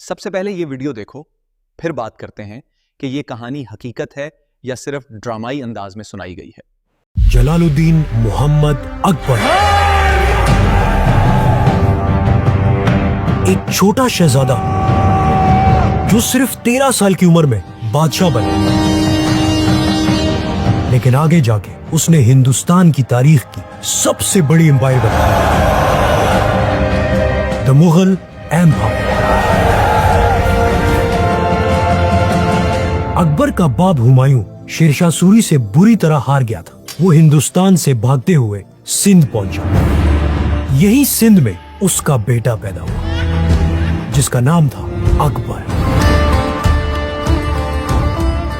سب سے پہلے یہ ویڈیو دیکھو، پھر بات کرتے ہیں کہ یہ کہانی حقیقت ہے یا صرف ڈرامائی انداز میں سنائی گئی ہے۔ جلال الدین محمد اکبر ایک چھوٹا شہزادہ جو صرف 13 سال کی عمر میں بادشاہ بنا، لیکن آگے جا کے اس نے ہندوستان کی تاریخ کی سب سے بڑی امپائر بنائی، دی مغل ایمپائر۔ اکبر کا باپ ہمایوں شیرشاہ سوری سے بری طرح ہار گیا تھا۔ وہ ہندوستان سے بھاگتے ہوئے سندھ پہنچا۔ یہی سندھ میں اس کا بیٹا پیدا ہوا جس کا نام تھا اکبر۔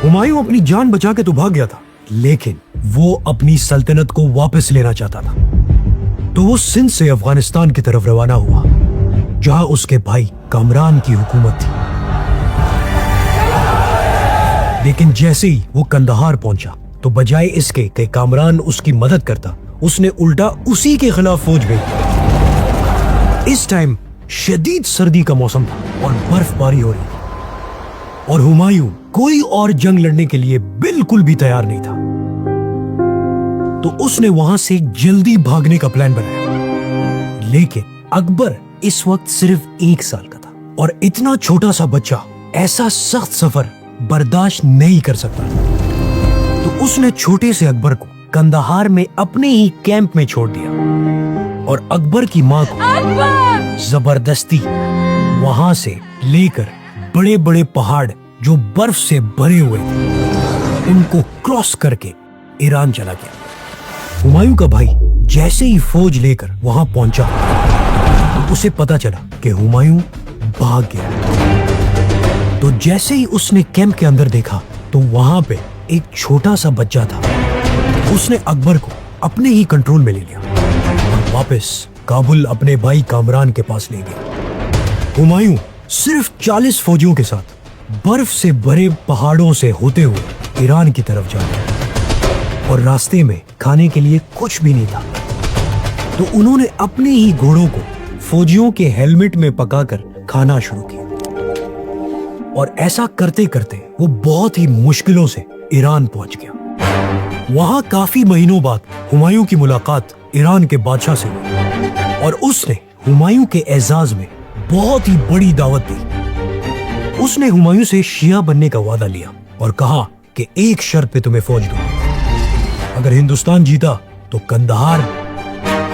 ہمایوں اپنی جان بچا کے تو بھاگ گیا تھا، لیکن وہ اپنی سلطنت کو واپس لینا چاہتا تھا، تو وہ سندھ سے افغانستان کی طرف روانہ ہوا جہاں اس کے بھائی کامران کی حکومت تھی۔ لیکن جیسے ہی وہ قندھار پہنچا تو بجائے اس کے کہ کامران اس کی مدد کرتا، اس نے الٹا اسی کے خلاف فوج بھیجی۔ اس ٹائم شدید سردی کا موسم تھا اور برف باری ہو رہی تھی، اور ہمایوں کوئی اور جنگ لڑنے کے لیے بالکل بھی تیار نہیں تھا۔ تو اس نے وہاں سے جلدی بھاگنے کا پلان بنایا، لیکن اکبر اس وقت صرف 1 سال کا تھا اور اتنا چھوٹا سا بچہ ایسا سخت سفر برداشت نہیں کر سکتا۔ تو اس نے چھوٹے سے اکبر کو قندھار میں اپنے ہی کیمپ میں چھوڑ دیا، اور اکبر کی ماں کو زبردستی وہاں سے لے کر بڑے بڑے پہاڑ جو برف سے بھرے ہوئے تھے ان کو کراس کر کے ایران چلا گیا۔ ہمایوں کا بھائی جیسے ہی فوج لے کر وہاں پہنچا تو اسے پتا چلا کہ ہمایوں بھاگ گیا۔ تو جیسے ہی اس نے کیمپ کے اندر دیکھا تو وہاں پہ ایک چھوٹا سا بچہ تھا۔ اس نے اکبر کو اپنے ہی کنٹرول میں لے لیا اور واپس کابل اپنے بھائی کامران کے پاس لے گیا۔ ہمایوں صرف 40 فوجیوں کے ساتھ برف سے بھرے پہاڑوں سے ہوتے ہوئے ایران کی طرف جا گیا، اور راستے میں کھانے کے لیے کچھ بھی نہیں تھا۔ تو انہوں نے اپنے ہی گھوڑوں کو فوجیوں کے ہیلمٹ میں پکا کر کھانا شروع کیا، اور ایسا کرتے کرتے وہ بہت ہی مشکلوں سے ایران پہنچ گیا۔ وہاں کافی مہینوں بعد ہمایوں کی ملاقات ایران کے بادشاہ سے ہوئی، اور اس نے ہمایوں کے اعزاز میں بہت ہی بڑی دعوت دی۔ اس نے ہمایوں سے شیعہ بننے کا وعدہ لیا اور کہا کہ ایک شرط پہ تمہیں فوج دوں، اگر ہندوستان جیتا تو قندھار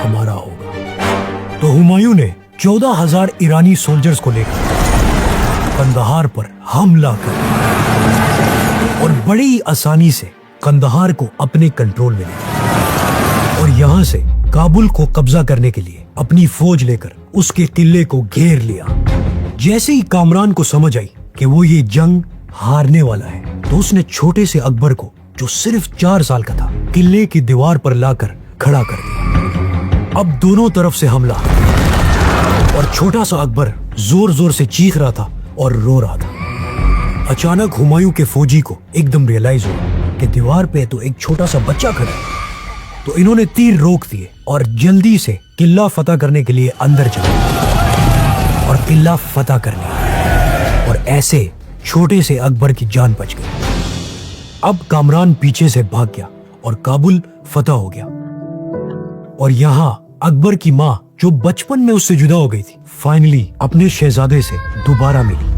ہمارا ہوگا۔ تو ہمایوں نے 14,000 ایرانی سولجرز کو لے کر قندھار پر حملہ کر اور بڑی ہی آسانی سے قندھار کو اپنے کنٹرول میں لیا، اور یہاں سے کابل کو قبضہ کرنے کے لیے اپنی فوج لے کر اس کے قلعے کو گھیر لیا۔ جیسے ہی کامران کو سمجھ آئی کہ وہ یہ جنگ ہارنے والا ہے تو اس نے چھوٹے سے اکبر کو جو صرف 4 سال کا تھا قلعے کی دیوار پر لا کر کھڑا کر دیا۔ اب دونوں طرف سے حملہ، اور چھوٹا سا اکبر زور زور سے چیخ رہا تھا اور رو رہا تھا۔ اچانک ہمایوں کے فوجی کو ایک دم ریئلائز ہوا کہ دیوار پہ تو ایک چھوٹا سا بچہ کھڑا ہے، تو انہوں نے تیر روک دیے اور جلدی سے قلعہ فتح کرنے کے لیے اندر چلے اور قلعہ فتح کر لیا، اور ایسے چھوٹے سے اکبر کی جان بچ گئی۔ اب کامران پیچھے سے بھاگ گیا اور کابل فتح ہو گیا، اور یہاں اکبر کی ماں جو بچپن میں اس سے جدا ہو گئی تھی فائنلی اپنے شہزادے سے دوبارہ ملی۔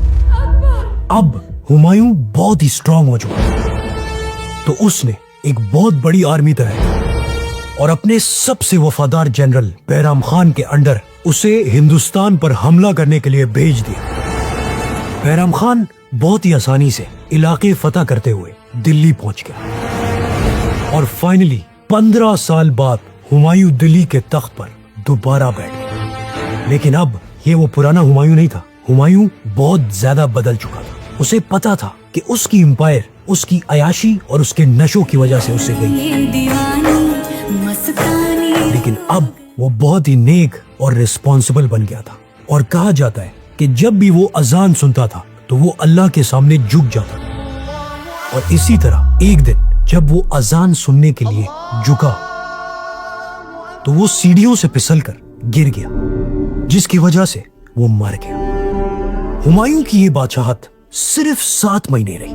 اب ہمایوں بہت ہی اسٹرانگ ہو چکا، تو اس نے ایک بہت بڑی آرمی تیار اور اپنے سب سے وفادار جنرل بیرام خان کے انڈر اسے ہندوستان پر حملہ کرنے کے لیے بھیج دیا۔ بیرام خان بہت ہی آسانی سے علاقے فتح کرتے ہوئے دلی پہنچ گیا، اور فائنلی 15 سال بعد ہمایوں دلی کے تخت پر دوبارہ بیٹھ گیا۔ لیکن اب یہ وہ پرانا ہمایوں نہیں تھا، ہمایوں بہت زیادہ بدل چکا تھا۔ اسے پتا تھا کہ اس کی امپائر اس کی عیاشی اور اس کے نشوں کی وجہ سے اسے گئی، لیکن اب وہ بہت ہی نیک اور ریسپانسبل بن گیا تھا، اور کہا جاتا ہے کہ جب بھی وہ اذان سنتا تھا تو وہ اللہ کے سامنے جھک جاتا تھا، اور اسی طرح ایک دن جب وہ اذان سننے کے لیے جھکا تو وہ سیڑھیوں سے پھسل کر گر گیا، جس کی وجہ سے وہ مر گیا۔ हुमायूं की ये बादशाहत सिर्फ 7 महीने रही।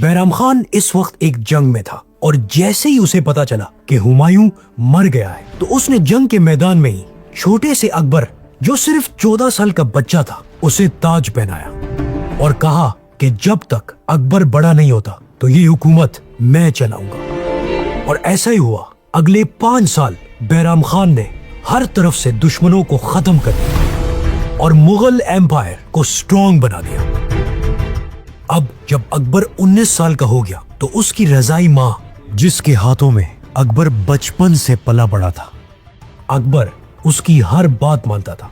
बैराम खान इस वक्त एक जंग में था और जैसे ही उसे पता चला कि हुमायूं मर गया है तो उसने जंग के मैदान में ही छोटे से अकबर, जो सिर्फ 14 साल का बच्चा था, उसे ताज पहनाया और कहा कि जब तक अकबर बड़ा नहीं होता तो ये हुकूमत मैं चलाऊंगा। और ऐसा ही हुआ। अगले 5 साल बैराम खान ने हर तरफ से दुश्मनों को खत्म कर दिया और मुगल एम्पायर को स्ट्रॉन्ग बना दिया। अब जब अकबर 19 साल का हो गया तो उसकी रजाई माँ, जिसके हाथों में अकबर बचपन से पला बड़ा था, अकबर उसकी हर बात मानता था।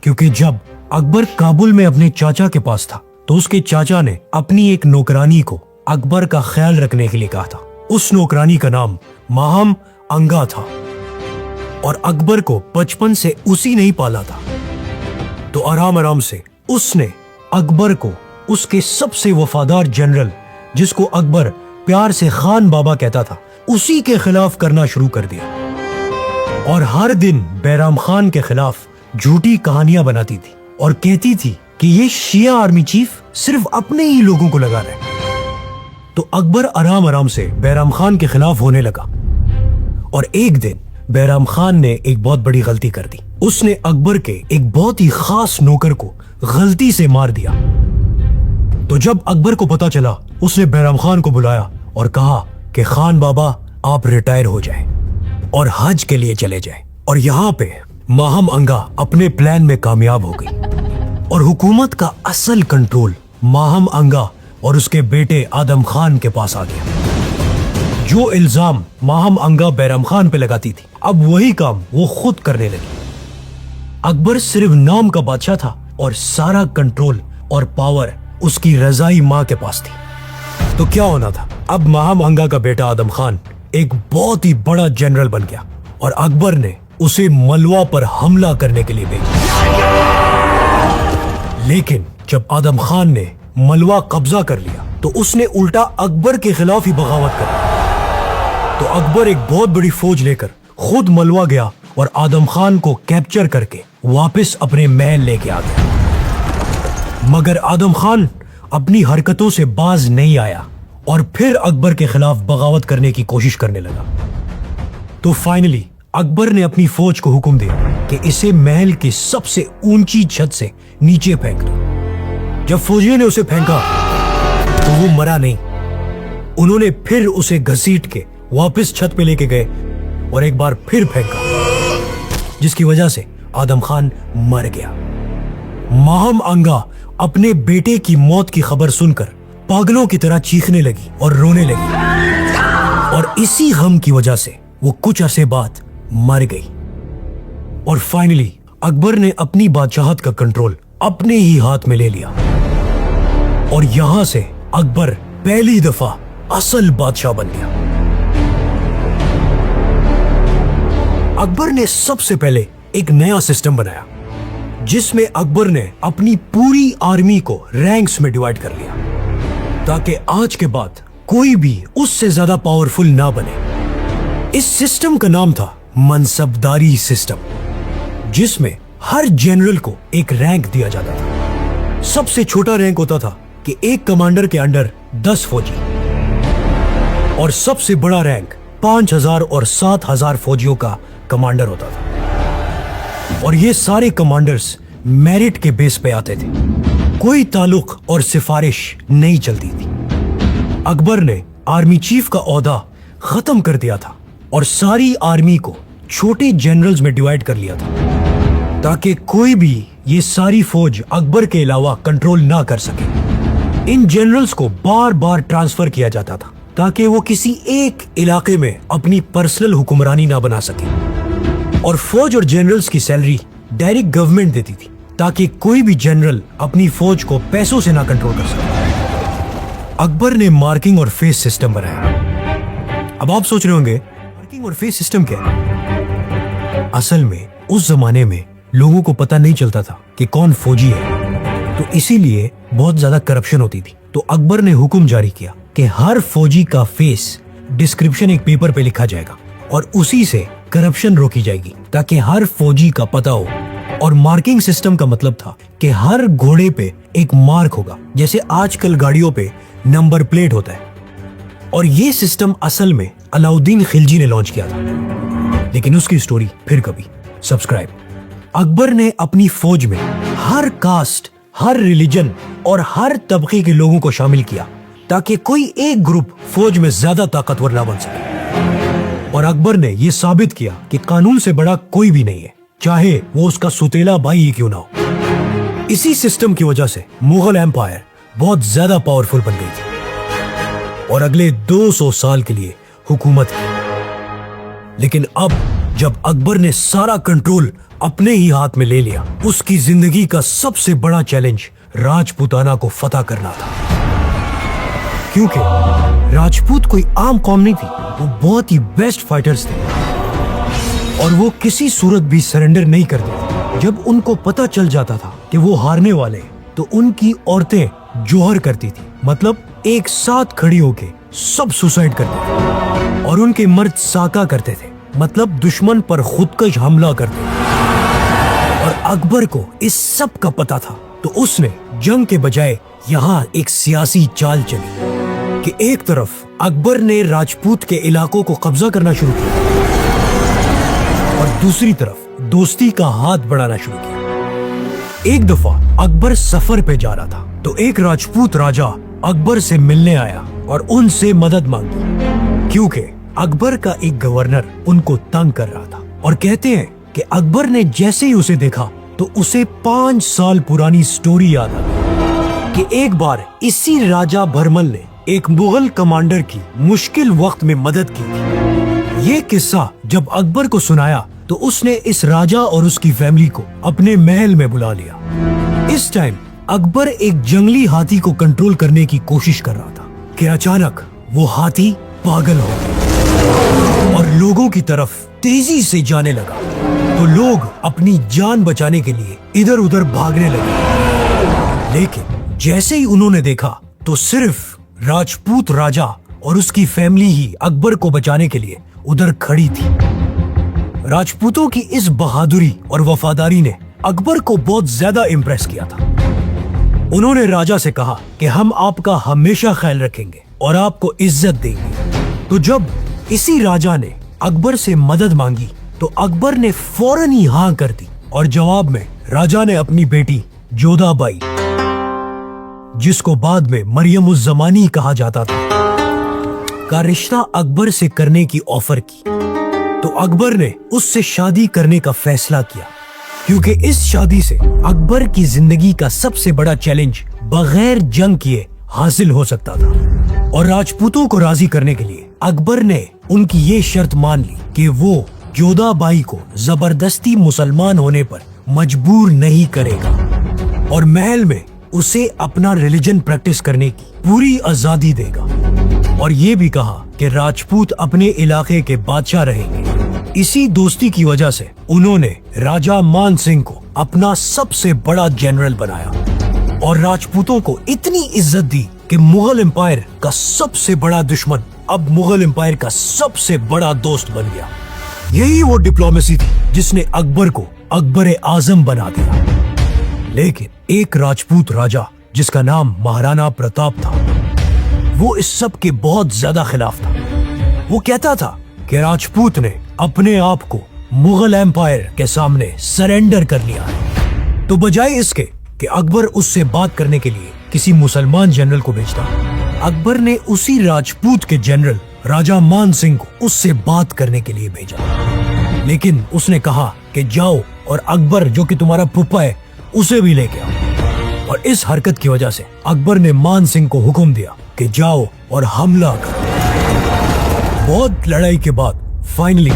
क्योंकि जब अकबर काबुल में अपने चाचा के पास था तो उसके चाचा ने अपनी एक नौकरानी को अकबर का ख्याल रखने के लिए कहा था। उस नौकरानी का नाम माहम अंगा था और अकबर को बचपन से उसी ने ही पाला था। तो आराम आराम से उसने अकबर को उसके सबसे वफादार जनरल, जिसको अकबर प्यार से खान बाबा कहता था, उसी के खिलाफ करना शुरू कर दिया और हर दिन बैराम खान के खिलाफ झूठी कहानियां बनाती थी और कहती थी कि ये शिया आर्मी चीफ सिर्फ अपने ही लोगों को लगा रहे। तो अकबर आराम आराम से बैराम खान के खिलाफ होने लगा और एक दिन बैराम खान ने एक बहुत बड़ी गलती कर दी। उसने अकबर के एक बहुत ही खास नौकर को गलती से मार दिया। तो जब अकबर को पता चला, उसने बैराम खान को बुलाया और कहा कि खान बाबा, आप रिटायर हो जाएं और हज के लिए चले जाएं। और यहाँ पे माहम अंगा अपने प्लान में कामयाब हो गई और हुकूमत का असल कंट्रोल माहम अंगा और उसके बेटे आदम खान के पास आ गया। जो इल्जाम माहम अंगा बैराम खान पे लगाती थी, अब वही काम वो खुद करने लगी। अकबर सिर्फ नाम का बादशाह था और सारा कंट्रोल और पावर उसकी रजाई माँ के पास थी। तो क्या होना था, अब माहम अंगा का बेटा आदम खान एक बहुत ही बड़ा जनरल बन गया और अकबर ने उसे मलवा पर हमला करने के लिए भेजा। लेकिन जब आदम खान ने मलवा कब्जा कर लिया तो उसने उल्टा अकबर के खिलाफ ही बगावत कर। तो अकबर एक बहुत बड़ी फौज लेकर खुद मलवा गया और आदम खान को कैप्चर करके वापस अपने महल लेके आ गया। मगर आदम खान अपनी हरकतों से बाज नहीं आया और फिर अकबर के खिलाफ बगावत करने की कोशिश करने लगा। तो फाइनली अकबर ने अपनी फौज को हुक्म दिया कि इसे महल की सबसे ऊंची छत से नीचे फेंक दो। जब फौजियों ने उसे फेंका तो वो मरा नहीं। उन्होंने फिर उसे घसीट के वापस छत पे लेके गए और एक बार फिर फेंका, जिसकी वजह से आदम खान मर गया। माहम अंगा अपने बेटे की मौत की खबर सुनकर पागलों की तरह चीखने लगी और रोने लगी और इसी गम की वजह से वो कुछ अरसे बाद मर गई। और फाइनली अकबर ने अपनी बादशाहत का कंट्रोल अपने ही हाथ में ले लिया और यहां से अकबर पहली दफा असल बादशाह बन गया। अकबर ने सबसे पहले एक नया सिस्टम बनाया जिसमें अकबर ने अपनी पूरी आर्मी को रैंक्स में डिवाइड कर लिया ताकि आज के बाद कोई भी उससे ज्यादा पावरफुल ना बने। इस सिस्टम का नाम था मनसबदारी सिस्टम, जिसमें हर जनरल को एक रैंक दिया जाता था। सबसे छोटा रैंक होता था कि एक कमांडर के अंडर 10 फौजी और सबसे बड़ा रैंक 5000 और 7000 फौजियों का कमांडर होता था। और ये सारे कमांडर्स मेरिट के बेस पे आते थे, कोई ताल्लुक और सिफारिश नहीं चलती थी। अकबर ने आर्मी चीफ का ओहदा खत्म कर दिया था और सारी आर्मी को छोटे जनरल्स में डिवाइड कर लिया था ताकि कोई भी ये सारी फौज अकबर के अलावा कंट्रोल ना कर सके। इन जनरल्स को बार बार ट्रांसफर किया जाता था ताकि वो किसी एक इलाके में अपनी पर्सनल हुक्मरानी ना बना सके। और फौज और जनरल्स की सैलरी डायरेक्ट गवर्नमेंट देती थी ताकि कोई भी जनरल अपनी फौज को पैसों से ना कंट्रोल कर सके। अकबर ने मार्किंग और फेस सिस्टम बनाया। अब आप सोच रहे होंगे मार्किंग और फेस सिस्टम क्या है? असल में उस जमाने में लोगों को पता नहीं चलता था कि कौन फौजी है, तो इसीलिए बहुत ज्यादा करप्शन होती थी। तो अकबर ने हुक्म जारी किया कि हर फौजी का फेस डिस्क्रिप्शन एक पेपर पे लिखा जाएगा और उसी से करप्शन रोकी जाएगी ताकि हर फौजी का पता हो और मार्किंग सिस्टम का मतलब था कि हर घोड़े पे एक मार्क होगा, जैसे आजकल गाड़ियों पे नंबर प्लेट होता है। और ये सिस्टम असल में अलाउद्दीन खिलजी ने लॉन्च किया था, लेकिन उसकी स्टोरी फिर कभी। सब्सक्राइब। अकबर ने अपनी फौज में हर कास्ट, हर रिलीजन और हर तबके के लोगों को शामिल किया ताकि कोई एक ग्रुप फौज में ज्यादा ताकतवर ना बन सके। और अकबर ने यह साबित किया कि कानून से बड़ा कोई भी नहीं है, चाहे वो उसका सुतेला भाई ही क्यों ना हो। इसी सिस्टम की वजह से मुगल एम्पायर बहुत ज्यादा पावरफुल बन गई थी और अगले 200 साल के लिए हुकूमत की। लेकिन अब जब अकबर ने सारा कंट्रोल अपने ही हाथ में ले लिया, उसकी जिंदगी का सबसे बड़ा चैलेंज राजपूताना को फतह करना था। क्योंकि राजपूत कोई आम कौम नहीं थी, वो बहुत ही बेस्ट फाइटर्स थे और वो किसी सूरत भी सरेंडर नहीं करते। जब उनको पता चल जाता था कि वो हारने वाले, तो उनकी औरतें जोहर करती थी, मतलब एक साथ खड़ी होके सब सुसाइड करते थे। और उनके मर्द साका करते थे, मतलब दुश्मन पर खुदकश हमला करते थे। और अकबर को इस सब का पता था, तो उसने जंग के बजाय यहाँ एक सियासी चाल चली कि एक तरफ अकबर ने राजपूत के इलाकों को कब्जा करना शुरू किया और दूसरी तरफ दोस्ती का हाथ बढ़ाना शुरू किया। एक दफा अकबर सफर पे जा रहा था, तो एक राजपूत राजा अकबर से मिलने आया और उनसे मदद मांगी, क्योंकि अकबर का एक गवर्नर उनको तंग कर रहा था। और कहते हैं कि अकबर ने जैसे ही उसे देखा, तो उसे 5 साल पुरानी स्टोरी याद आ गई कि एक बार इसी राजा भरमल ने एक मुगल कमांडर की मुश्किल वक्त में मदद की थी। ये किस्सा जब अकबर को सुनाया, तो उसने इस राजा और उसकी फैमिली को अपने महल में बुला लिया। इस टाइम अकबर एक जंगली हाथी को कंट्रोल करने की कोशिश कर रहा था कि अचानक वो हाथी पागल हो गया और लोगों की तरफ तेजी से जाने लगा। तो लोग अपनी जान बचाने के लिए इधर उधर भागने लगे, लेकिन जैसे ही उन्होंने देखा, तो सिर्फ राजपूत राजा और उसकी फैमिली ही अकबर को बचाने के लिए उधर खड़ी थी। राजपूतों की इस बहादुरी और वफादारी ने अकबर को बहुत ज्यादा इम्प्रेस किया था। उन्होंने राजा से कहा कि हम आपका हमेशा ख्याल रखेंगे और आपको इज्जत देंगे। तो जब इसी राजा ने अकबर से मदद मांगी, तो अकबर ने फौरन ही हाँ कर दी और जवाब में राजा ने अपनी बेटी जोधाबाई, जिसको बाद में मरियम उज़ ज़मानी कहा जाता था, का रिश्ता अकबर से करने की ऑफर की। तो अकबर ने उससे शादी करने का फैसला किया, क्योंकि इस शादी से अकबर की जिंदगी का सबसे बड़ा चैलेंज बगैर जंग किए हासिल हो सकता था। और राजपूतों को राजी करने के लिए अकबर ने उनकी ये शर्त मान ली कि वो जोधाबाई को जबरदस्ती मुसलमान होने पर मजबूर नहीं करेगा और महल में उसे अपना रिलीजन प्रैक्टिस करने की पूरी आजादी देगा। और ये भी कहा कि राजपूत अपने इलाके के बादशाह रहेंगे। इसी दोस्ती की वजह से उन्होंने राजा मान सिंह को अपना सबसे बड़ा जनरल बनाया और राजपूतों को इतनी इज्जत दी कि मुगल एम्पायर का सबसे बड़ा दुश्मन अब मुगल एम्पायर का सबसे बड़ा दोस्त बन गया। यही वो डिप्लोमेसी थी जिसने अकबर को अकबर आजम बना दिया। लेकिन एक राजपूत राजा जिसका नाम महाराणा प्रताप था, वो इस सब के बहुत ज्यादा खिलाफ था। वो कहता था कि राजपूत ने अपने आप को मुगल एम्पायर के सामने सरेंडर कर लिया है। तो बजाय इसके कि अकबर उससे बात करने के लिए किसी मुसलमान जनरल को भेजता, अकबर ने उसी राजपूत के जनरल राजा मान सिंह को उससे बात करने के लिए भेजा। लेकिन उसने कहा कि जाओ और अकबर जो कि तुम्हारा फूफा है उसे भी लेके आओ। और इस हरकत की वजह से अकबर ने मान सिंह को हुक्म दिया कि जाओ और हमला करो। बहुत लड़ाई के बाद फाइनली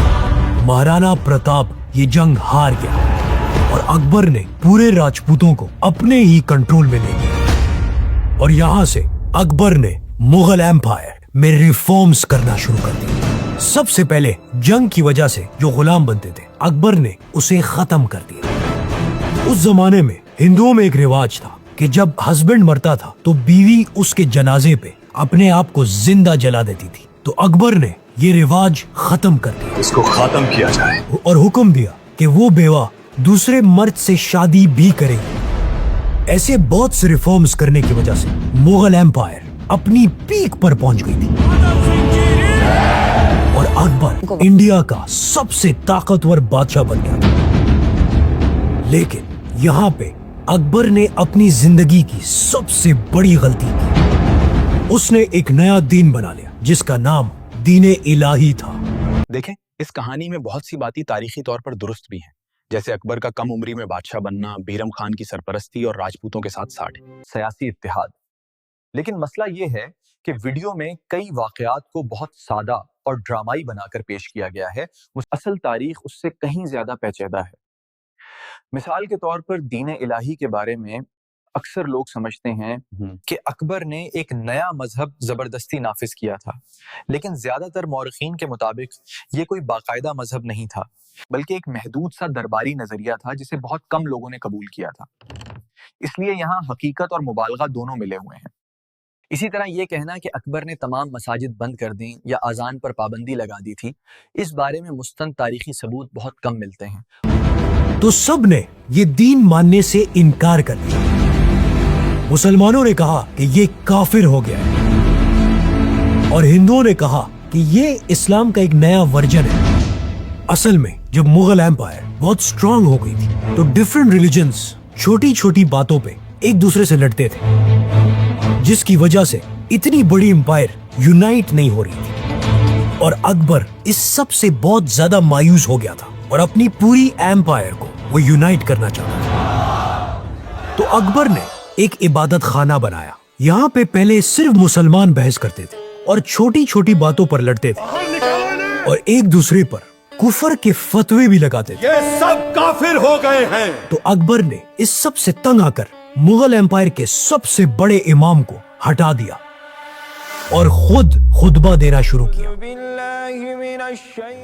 महाराणा प्रताप ये जंग हार गया और अकबर ने पूरे राजपूतों को अपने ही कंट्रोल में ले लिया। और यहाँ से अकबर ने मुगल एम्पायर में रिफॉर्म्स करना शुरू कर दिया। सबसे पहले जंग की वजह से जो गुलाम बनते थे, अकबर ने उसे खत्म कर दिया। उस जमाने में हिंदुओं में एक रिवाज था कि जब हस्बैंड मरता था तो बीवी उसके जनाजे पे अपने आप को जिंदा जला देती थी। तो अकबर ने ये रिवाज खत्म कर दिया, इसको खत्म किया जाए और हुक्म दिया कि वो बेवा दूसरे मर्द से शादी भी करेगी। ऐसे बहुत से रिफॉर्म्स करने की वजह से मुगल एम्पायर अपनी पीक पर पहुंच गई थी और अकबर इंडिया का सबसे ताकतवर बादशाह बन गया था। लेकिन यहाँ पे अकबर ने अपनी जिंदगी की सबसे बड़ी गलती की। उसने एक नया दीन बना लिया जिसका नाम दीन इलाही था। देखें, इस कहानी में बहुत सी बातें तारीखी तौर पर दुरुस्त भी हैं, जैसे अकबर का कम उम्री में बादशाह बनना, बीरम खान की सरपरस्ती और राजपूतों के साथ साठ, सियासी इत्तेहाद। लेकिन मसला ये है कि वीडियो में कई वाकयात को बहुत सादा और ड्रामाई बनाकर पेश किया गया है। असल तारीख उससे कहीं ज्यादा पेचीदा है। मिसाल के तौर पर दीन इलाही के बारे में अक्सर लोग समझते हैं कि अकबर ने एक नया मजहब जबरदस्ती नाफिज किया था, लेकिन ज्यादातर मौरखीन के मुताबिक ये कोई बाकायदा मजहब नहीं था, बल्कि एक महदूद सा दरबारी नजरिया था जिसे बहुत कम लोगों ने कबूल किया था। इसलिए यहाँ हकीकत और मुबालगा दोनों मिले हुए हैं। इसी तरह ये कहना कि अकबर ने तमाम मसाजिद बंद कर दी या अजान पर पाबंदी लगा दी थी, इस बारे में मुस्तंद तारीखी सबूत बहुत कम मिलते हैं। तो सब ने ये दीन मानने से इनकार कर दिया। मुसलमानों ने कहा कि ये काफिर हो गया है और हिंदुओं ने कहा कि ये इस्लाम का एक नया वर्जन है। असल में जब मुगल एम्पायर बहुत स्ट्रांग हो गई थी तो डिफरेंट रिलीजन्स छोटी छोटी बातों पे एक दूसरे से लड़ते थे, जिसकी वजह से इतनी बड़ी एम्पायर यूनाइट नहीं हो रही थी और अकबर इस सब से बहुत ज्यादा मायूस हो गया था और अपनी पूरी एम्पायर को वो यूनाइट करना चाहता था। तो अकबर ने एक इबादत खाना बनाया। यहाँ पे पहले सिर्फ मुसलमान बहस करते थे और छोटी छोटी बातों पर लड़ते थे और एक दूसरे पर कुफर के फतवे भी लगाते थे। ये सब काफिर हो गए हैं। तो अकबर ने इस सब से तंग आकर मुगल एम्पायर के सबसे बड़े इमाम को हटा दिया और खुद खुतबा देना शुरू किया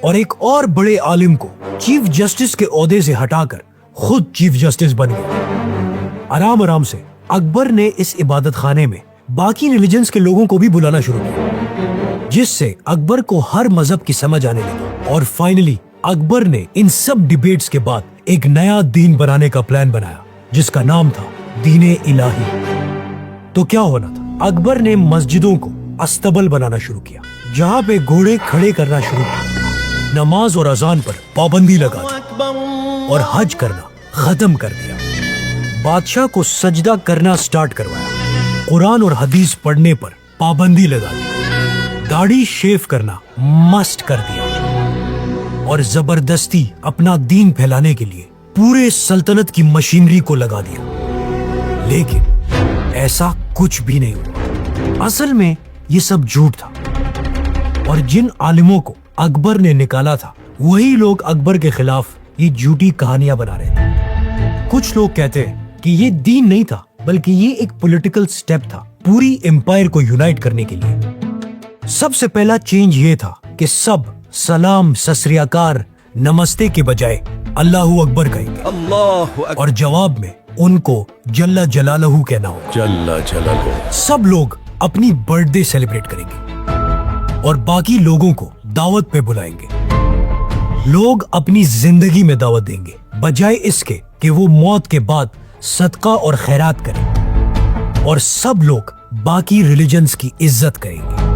और एक और बड़े आलिम को चीफ जस्टिस के ओहदे से हटाकर खुद चीफ जस्टिस बन गए। आराम आराम से अकबर ने इस इबादत खाने में बाकी रिलीजन्स के लोगों को भी बुलाना शुरू किया, जिससे अकबर को हर मजहब की समझ आने लगी और फाइनली अकबर ने इन सब डिबेट्स के बाद एक नया दीन बनाने का प्लान बनाया जिसका नाम था दीन इलाही। तो क्या होना था, अकबर ने मस्जिदों को अस्तबल बनाना शुरू किया जहाँ पे घोड़े खड़े करना शुरू किया, नमाज और अजान पर पाबंदी लगा दी और हज करना खत्म कर दिया। बादशाह को सजदा करना स्टार्ट करवाया, कुरान और हदीस पढ़ने पर पाबंदी लगा दी, दाढ़ी शेव करना मस्ट कर दिया और जबरदस्ती अपना दीन फैलाने के लिए पूरे सल्तनत की मशीनरी को लगा दिया। लेकिन ऐसा कुछ भी नहीं हुआ। असल में ये सब झूठ था और जिन आलिमों को अकबर ने निकाला था वही लोग अकबर के खिलाफ ये झूठी कहानियां बना रहे थे। कुछ लोग कहते हैं कि ये दीन नहीं था बल्कि ये एक पॉलिटिकल स्टेप था पूरी एम्पायर को यूनाइट करने के लिए। सबसे पहला चेंज ये था कि सब सलाम, सत श्री अकाल, नमस्ते के बजाय अल्लाहू अकबर कहेंगे और जवाब में उनको जल्ला जलालहू कहना होगा। जल्ला जलालहू। सब लोग अपनी बर्थडे सेलिब्रेट करेंगे और बाकी लोगों को दावत पे बुलाएंगे। लोग अपनी जिंदगी में दावत देंगे बजाय इसके कि वो मौत के बाद सदका और खैरात करें और सब लोग बाकी रिलीजन्स की इज्जत करेंगे।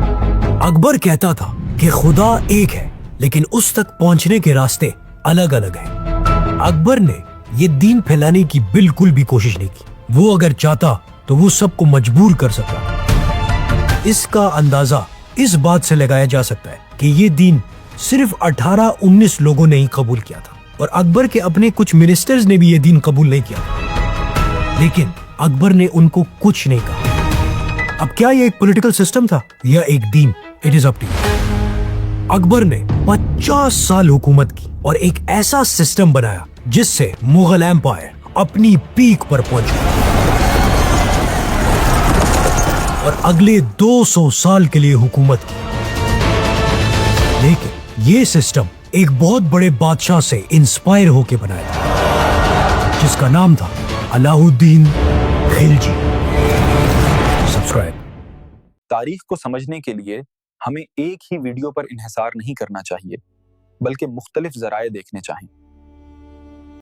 अकबर कहता था कि खुदा एक है लेकिन उस तक पहुंचने के रास्ते अलग अलग हैं। अकबर ने ये दीन फैलाने की बिल्कुल भी कोशिश नहीं की। वो अगर चाहता तो वो सबको मजबूर कर सकता। इसका अंदाजा इस बात से लगाया जा सकता है कि ये दीन सिर्फ 18-19 लोगों ने ही कबूल किया था और अकबर के अपने कुछ मिनिस्टर्स ने भी ये दीन कबूल नहीं किया, लेकिन अकबर ने उनको कुछ नहीं कहा। अब क्या ये एक पॉलिटिकल सिस्टम था या एक दीन? It is up to you. Akbar ने 50 साल हुकूमत की और एक ऐसा सिस्टम बनाया जिससे मुगल एम्पायर अपनी पीक पर पहुंच गया और अगले 200 साल के लिए हुकूमत की। लेकिन ये सिस्टम एक बहुत बड़े बादशाह से इंस्पायर होकर बनाया था जिसका नाम था अलाउद्दीन खिलजी। सब्सक्राइब। तारीख को समझने के लिए हमें एक ही वीडियो पर इन्हिसार नहीं करना चाहिए, बल्कि मुख्तलिफ ज़राए देखने चाहिए।